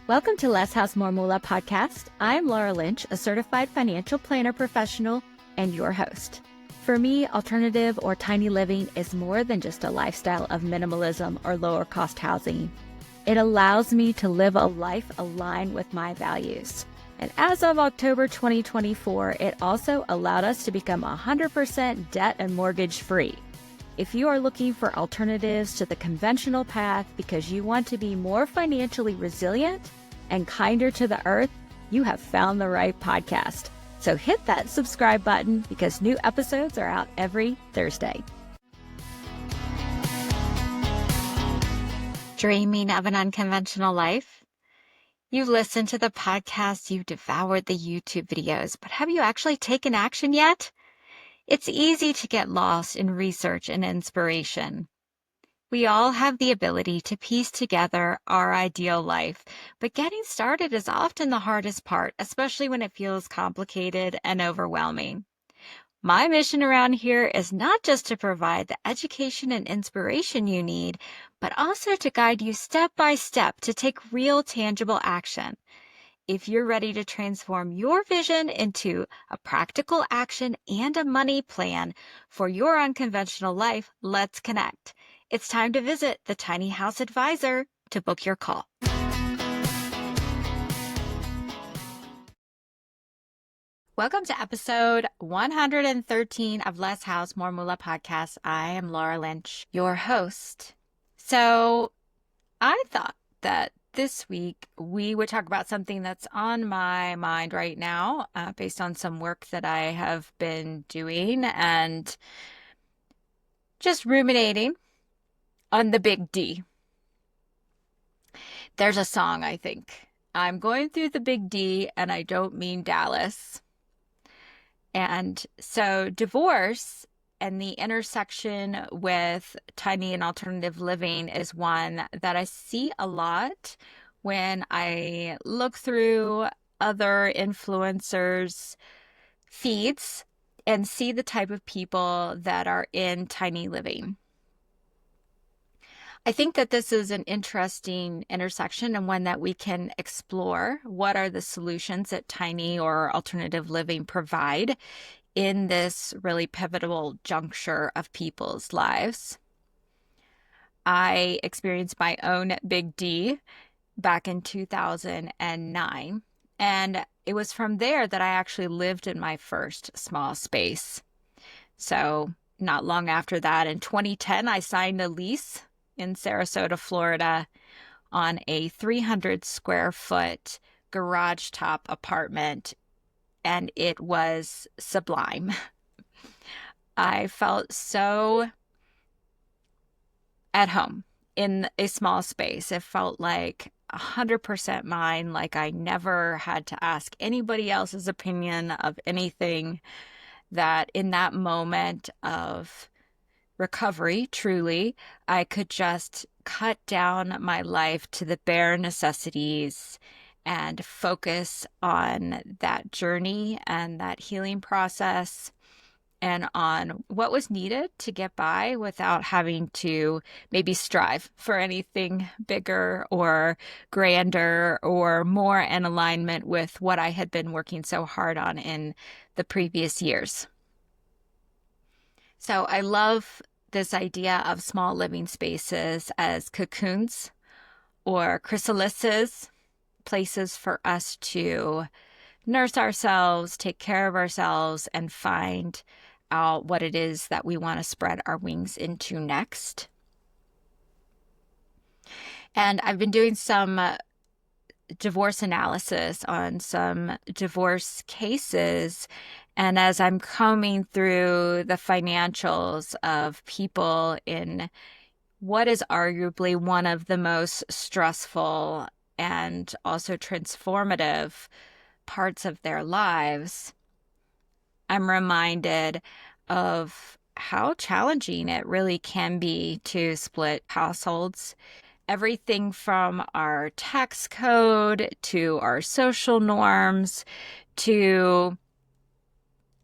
Welcome to Less House More Moolah podcast. I'm Laura Lynch, a certified financial planner professional and your host. For me, alternative or tiny living is more than just a lifestyle of minimalism or lower cost housing. It allows me to live a life aligned with my values. And as of October 2024, it also allowed us to become 100% debt and mortgage free. If you are looking for alternatives to the conventional path because you want to be more financially resilient and kinder to the earth, you have found the right podcast. So hit that subscribe button because new episodes are out every Thursday. Dreaming of an unconventional life? You've listened to the podcast, you've devoured the YouTube videos, but have you actually taken action yet? It's easy to get lost in research and inspiration. We all have the ability to piece together our ideal life, but getting started is often the hardest part, especially when it feels complicated and overwhelming. My mission around here is not just to provide the education and inspiration you need, but also to guide you step by step to take real tangible action. If you're ready to transform your vision into a practical action and a money plan for your unconventional life, let's connect. It's time to visit the Tiny House Advisor to book your call. Welcome to episode 113 of Less House, More Moolah podcast. I am Laura Lynch, your host. So I thought that this week we would talk about something that's on my mind right now, based on some work that I have been doing and just ruminating on the big D. There's a song, I think. I'm going through the big D and I don't mean Dallas. And so divorce and the intersection with tiny and alternative living is one that I see a lot when I look through other influencers' feeds and see the type of people that are in tiny living. I think that this is an interesting intersection and one that we can explore. What are the solutions that tiny or alternative living provide in this really pivotal juncture of people's lives? I experienced my own big D back in 2009, and it was from there that I actually lived in my first small space. So not long after that, in 2010, I signed a lease in Sarasota, Florida, on a 300 square foot garage top apartment, and it was sublime. I felt so at home in a small space. It felt like 100% mine, like I never had to ask anybody else's opinion of anything, that in that moment of recovery, truly, I could just cut down my life to the bare necessities and focus on that journey and that healing process and on what was needed to get by without having to maybe strive for anything bigger or grander or more in alignment with what I had been working so hard on in the previous years. So I love this idea of small living spaces as cocoons or chrysalises, places for us to nurse ourselves, take care of ourselves, and find out what it is that we want to spread our wings into next. And I've been doing some divorce analysis on some divorce cases. And as I'm combing through the financials of people in what is arguably one of the most stressful and also transformative parts of their lives, I'm reminded of how challenging it really can be to split households. Everything from our tax code to our social norms to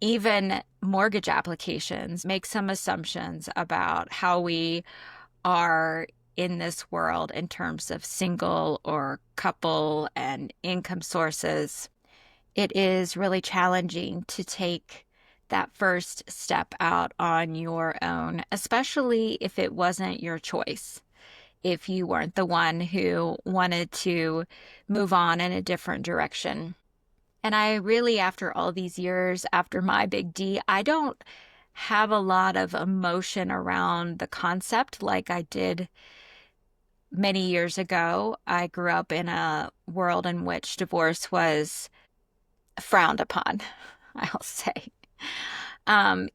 even mortgage applications make some assumptions about how we are in this world in terms of single or couple and income sources, it is really challenging to take that first step out on your own, especially if it wasn't your choice, if you weren't the one who wanted to move on in a different direction. And I really, after all these years, after my big D, I don't have a lot of emotion around the concept like I did many years ago. I grew up in a world in which divorce was frowned upon, I'll say.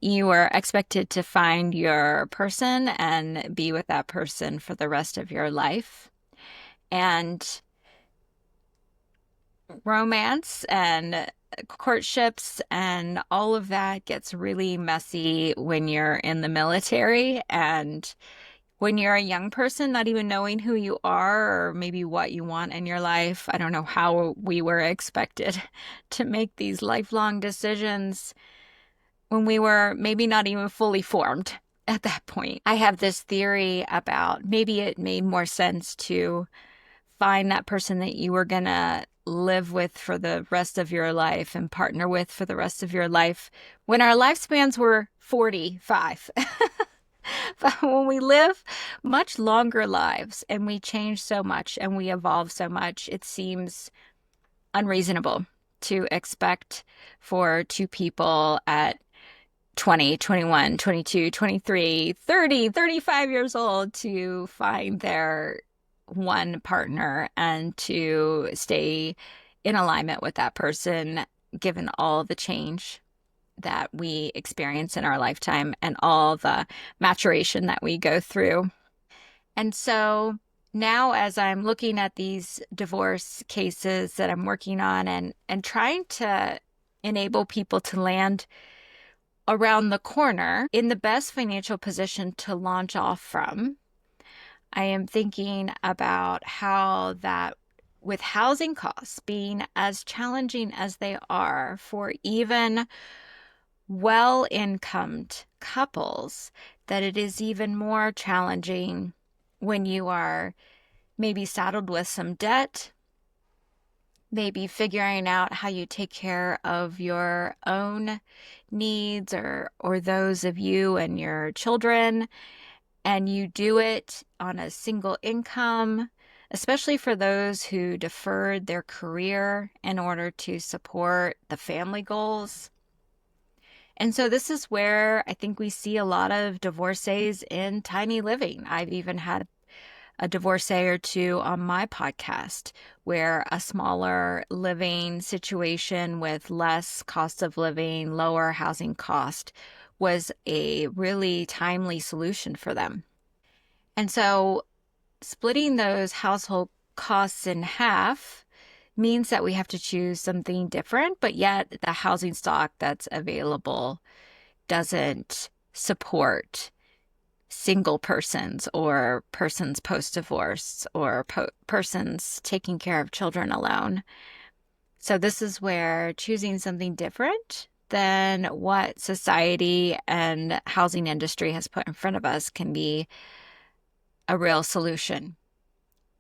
You were expected to find your person and be with that person for the rest of your life. And romance and courtships and all of that gets really messy when you're in the military and when you're a young person, not even knowing who you are or maybe what you want in your life. I don't know how we were expected to make these lifelong decisions when we were maybe not even fully formed at that point. I have this theory about maybe it made more sense to find that person that you were going to live with for the rest of your life and partner with for the rest of your life when our lifespans were 45. But when we live much longer lives and we change so much and we evolve so much, it seems unreasonable to expect for two people at 20, 21, 22, 23, 30, 35 years old to find their one partner and to stay in alignment with that person, given all the change that we experience in our lifetime and all the maturation that we go through. And so now, as I'm looking at these divorce cases that I'm working on and trying to enable people to land around the corner in the best financial position to launch off from, I am thinking about how that with housing costs being as challenging as they are for even well-incomed couples, that it is even more challenging when you are maybe saddled with some debt, maybe figuring out how you take care of your own needs or those of you and your children, and you do it on a single income, especially for those who deferred their career in order to support the family goals. And so this is where I think we see a lot of divorcees in tiny living. I've even had a divorcee or two on my podcast where a smaller living situation with less cost of living, lower housing cost was a really timely solution for them. And so splitting those household costs in half means that we have to choose something different, but yet the housing stock that's available doesn't support single persons or persons post-divorce or persons taking care of children alone. So this is where choosing something different than what society and housing industry has put in front of us can be a real solution.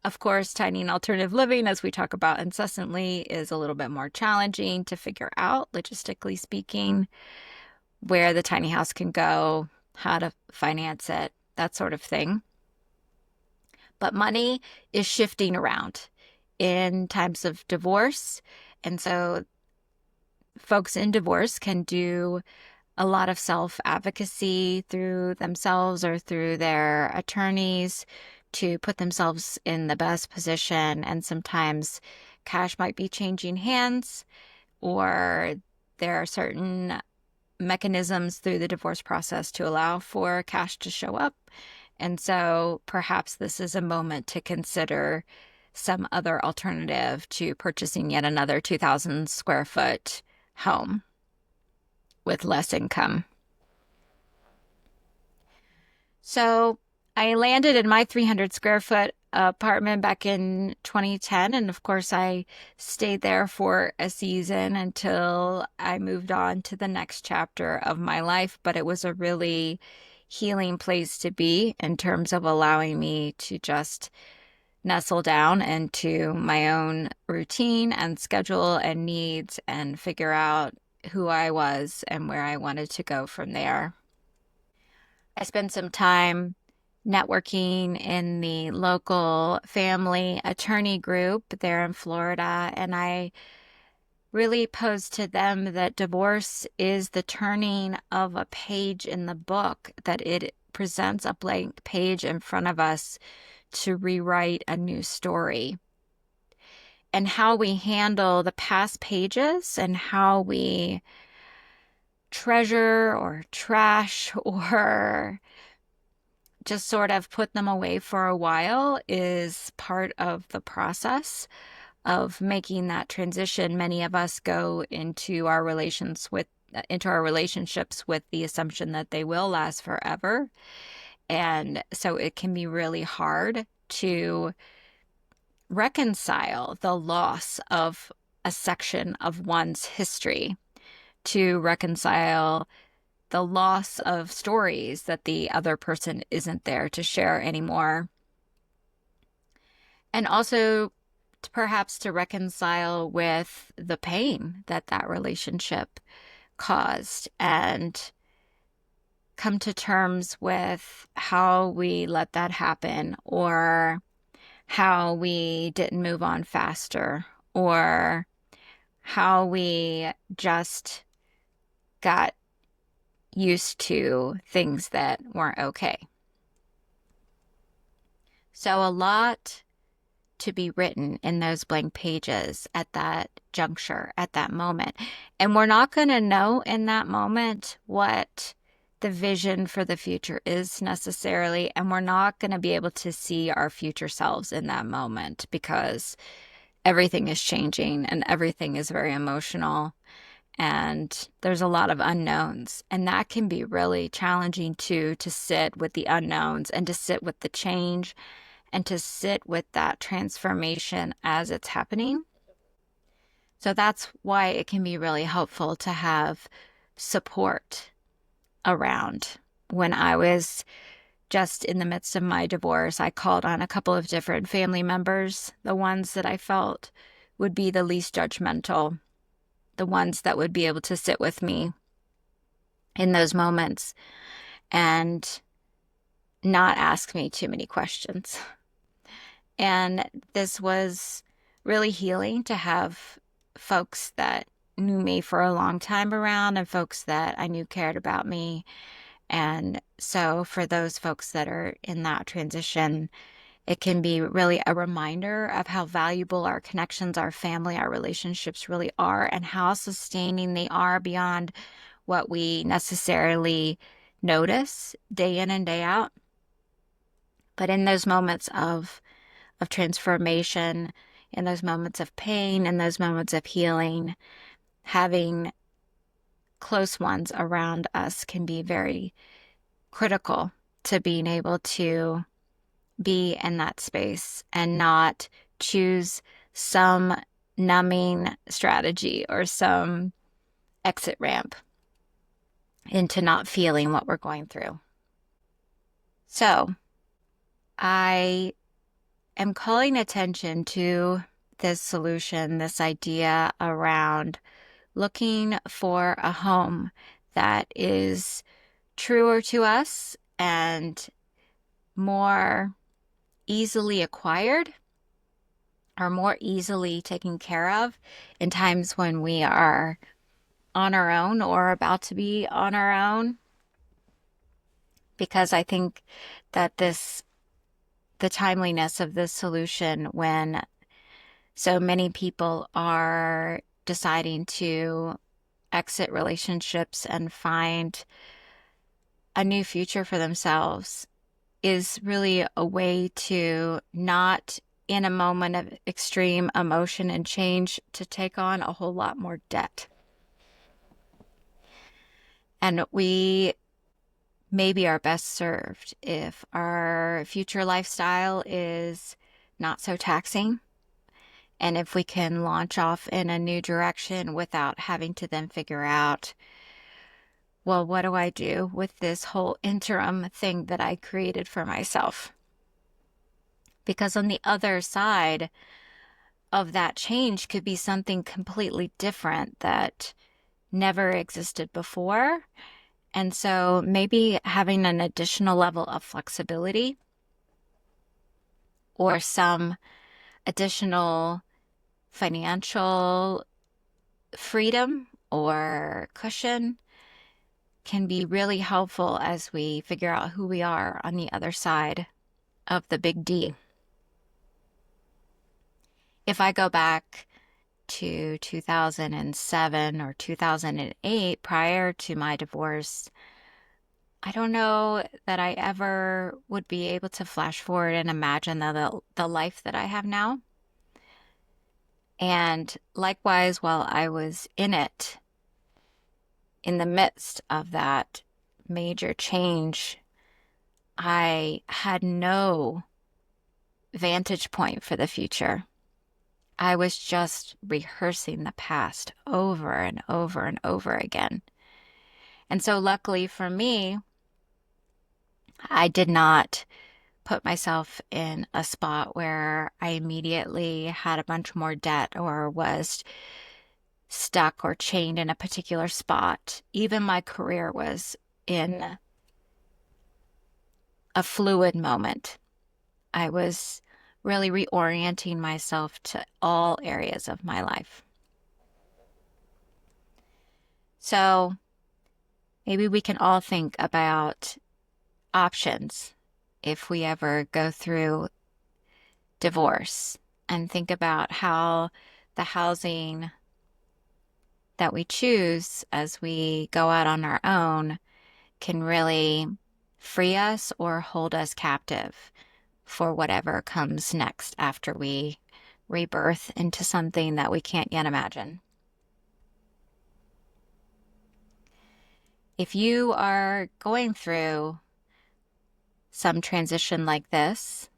Of course, tiny and alternative living, as we talk about incessantly, is a little bit more challenging to figure out, logistically speaking, where the tiny house can go, how to finance it, that sort of thing. But money is shifting around in times of divorce. And so folks in divorce can do a lot of self-advocacy through themselves or through their attorneys to put themselves in the best position. And sometimes cash might be changing hands, or there are certain mechanisms through the divorce process to allow for cash to show up. And so perhaps this is a moment to consider some other alternative to purchasing yet another 2,000 square foot home with less income. So I landed in my 300 square foot apartment back in 2010. And of course, I stayed there for a season until I moved on to the next chapter of my life. But it was a really healing place to be in terms of allowing me to just nestle down into my own routine and schedule and needs and figure out who I was and where I wanted to go from there. I spent some time networking in the local family attorney group there in Florida, and I really posed to them that divorce is the turning of a page in the book, that it presents a blank page in front of us to rewrite a new story. And how we handle the past pages and how we treasure or trash or just sort of put them away for a while is part of the process of making that transition. Many of us go into our relationships with the assumption that they will last forever. And so it can be really hard to reconcile the loss of a section of one's history, to reconcile the loss of stories that the other person isn't there to share anymore. And also perhaps to reconcile with the pain that that relationship caused and come to terms with how we let that happen, or how we didn't move on faster, or how we just got used to things that weren't okay. So a lot to be written in those blank pages at that juncture, at that moment. And we're not going to know in that moment what the vision for the future is necessarily. And we're not going to be able to see our future selves in that moment because everything is changing and everything is very emotional. And there's a lot of unknowns. And that can be really challenging too, to sit with the unknowns and to sit with the change and to sit with that transformation as it's happening. So that's why it can be really helpful to have support around. When I was just in the midst of my divorce, I called on a couple of different family members, the ones that I felt would be the least judgmental, the ones that would be able to sit with me in those moments and not ask me too many questions. And this was really healing to have folks that knew me for a long time around and folks that I knew cared about me. And so for those folks that are in that transition, it can be really a reminder of how valuable our connections, our family, our relationships really are, and how sustaining they are beyond what we necessarily notice day in and day out. But in those moments of transformation, in those moments of pain, in those moments of healing, having close ones around us can be very critical to being able to be in that space and not choose some numbing strategy or some exit ramp into not feeling what we're going through. So I am calling attention to this solution, this idea around looking for a home that is truer to us and more easily acquired or more easily taken care of in times when we are on our own or about to be on our own. Because I think that the timeliness of this solution, when so many people are deciding to exit relationships and find a new future for themselves, is really a way to not, in a moment of extreme emotion and change, to take on a whole lot more debt. And we maybe are best served if our future lifestyle is not so taxing, and if we can launch off in a new direction without having to then figure out well, what do I do with this whole interim thing that I created for myself? Because on the other side of that change could be something completely different that never existed before. And so maybe having an additional level of flexibility or some additional financial freedom or cushion can be really helpful as we figure out who we are on the other side of the big D. If I go back to 2007 or 2008, prior to my divorce, I don't know that I ever would be able to flash forward and imagine the life that I have now. And likewise, while I was in it, in the midst of that major change, I had no vantage point for the future. I was just rehearsing the past over and over and over again. And so luckily for me, I did not put myself in a spot where I immediately had a bunch more debt or was stuck or chained in a particular spot. Even my career was in a fluid moment. I was really reorienting myself to all areas of my life. So maybe we can all think about options if we ever go through divorce and think about how the housing that we choose as we go out on our own can really free us or hold us captive for whatever comes next after we rebirth into something that we can't yet imagine. If you are going through some transition like this,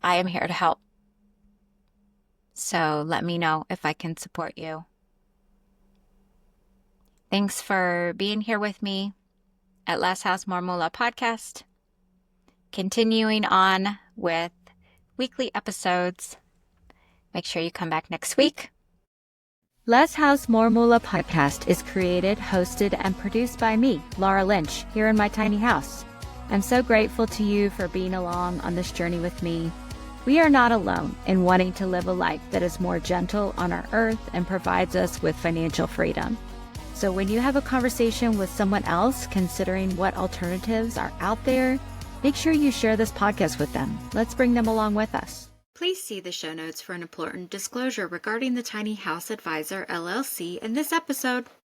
I am here to help. So let me know if I can support you. Thanks for being here with me at Less House More Moolah podcast. Continuing on with weekly episodes. Make sure you come back next week. Less House More Moolah podcast is created, hosted, and produced by me, Laura Lynch, here in my tiny house. I'm so grateful to you for being along on this journey with me. We are not alone in wanting to live a life that is more gentle on our earth and provides us with financial freedom. So when you have a conversation with someone else considering what alternatives are out there, make sure you share this podcast with them. Let's bring them along with us. Please see the show notes for an important disclosure regarding the Tiny House Advisor LLC in this episode.